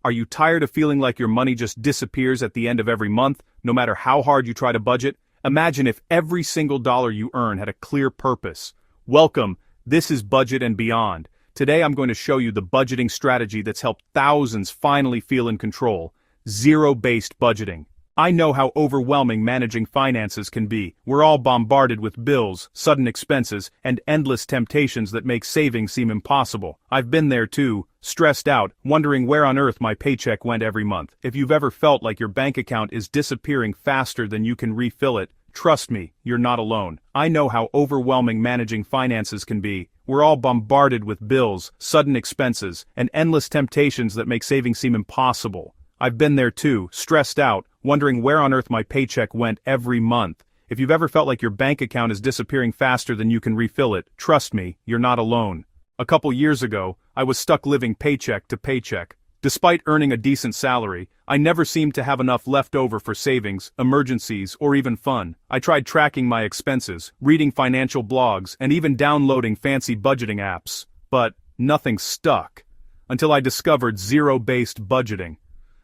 Are you tired of feeling like your money just disappears at the end of every month, no matter how hard you try to budget? Imagine if every single dollar you earn had a clear purpose. Welcome, this is Budget and Beyond. Today I'm going to show you the budgeting strategy that's helped thousands finally feel in control. Zero-based budgeting. I know how overwhelming managing finances can be. We're all bombarded with bills, sudden expenses, and endless temptations that make saving seem impossible. I've been there too, stressed out, wondering where on earth my paycheck went every month. If you've ever felt like your bank account is disappearing faster than you can refill it, trust me, you're not alone. I know how overwhelming managing finances can be. We're all bombarded with bills, sudden expenses, and endless temptations that make saving seem impossible. I've been there too, stressed out, wondering where on earth my paycheck went every month. If you've ever felt like your bank account is disappearing faster than you can refill it, trust me, you're not alone. A couple years ago, I was stuck living paycheck to paycheck. Despite earning a decent salary, I never seemed to have enough left over for savings, emergencies, or even fun. I tried tracking my expenses, reading financial blogs, and even downloading fancy budgeting apps. But nothing stuck. Until I discovered zero-based budgeting.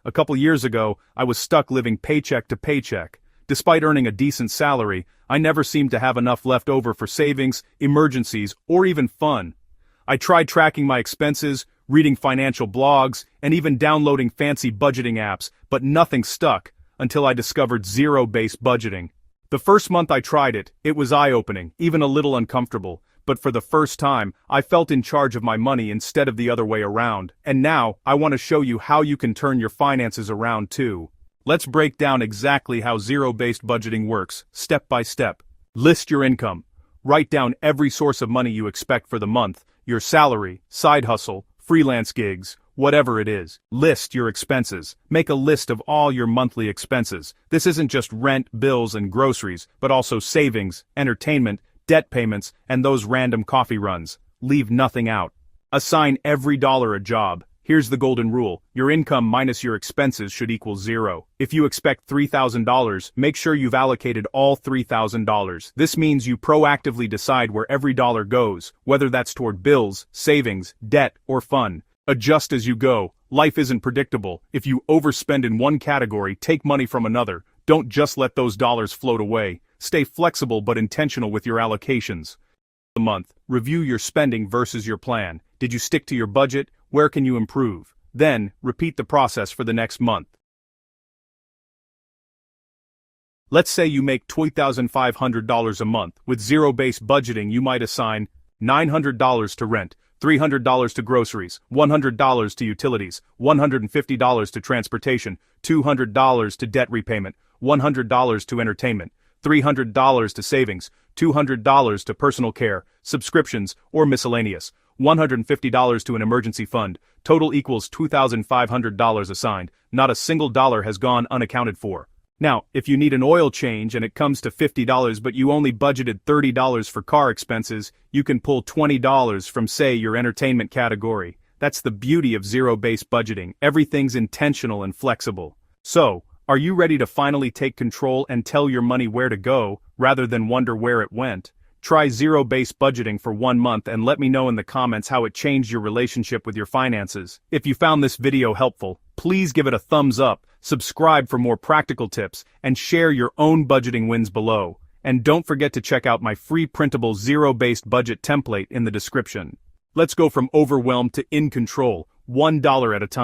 A couple years ago, I was stuck living paycheck to paycheck. Despite earning a decent salary, I never seemed to have enough left over for savings, emergencies, or even fun. I tried tracking my expenses, reading financial blogs, and even downloading fancy budgeting apps, but nothing stuck, until I discovered zero-based budgeting. The first month I tried it, it was eye-opening, even a little uncomfortable. But for the first time, I felt in charge of my money instead of the other way around. And now, I want to show you how you can turn your finances around too. Let's break down exactly how zero-based budgeting works, step by step. List your income. Write down every source of money you expect for the month, your salary, side hustle, freelance gigs, whatever it is. List your expenses. Make a list of all your monthly expenses. This isn't just rent, bills, and groceries, but also savings, entertainment, debt payments, and those random coffee runs. Leave nothing out. Assign every dollar a job. Here's the golden rule. Your income minus your expenses should equal zero. If you expect $3,000, make sure you've allocated all $3,000. This means you proactively decide where every dollar goes, whether that's toward bills, savings, debt, or fun. Adjust as you go. Life isn't predictable. If you overspend in one category, take money from another. Don't just let those dollars float away. Stay flexible but intentional with your allocations. The month, review your spending versus your plan. Did you stick to your budget? Where can you improve? Then, repeat the process for the next month. Let's say you make $2,500 a month. With zero-based budgeting, you might assign $900 to rent, $300 to groceries, $100 to utilities, $150 to transportation, $200 to debt repayment, $100 to entertainment, $300 to savings, $200 to personal care, subscriptions, or miscellaneous, $150 to an emergency fund. Total equals $2,500 assigned. Not a single dollar has gone unaccounted for. Now, if you need an oil change and it comes to $50 but you only budgeted $30 for car expenses, you can pull $20 from, say, your entertainment category. That's the beauty of zero-based budgeting. Everything's intentional and flexible. So, are you ready to finally take control and tell your money where to go, rather than wonder where it went? Try zero-based budgeting for 1 month and let me know in the comments how it changed your relationship with your finances. If you found this video helpful, please give it a thumbs up, subscribe for more practical tips, and share your own budgeting wins below. And don't forget to check out my free printable zero-based budget template in the description. Let's go from overwhelmed to in control, $1 at a time.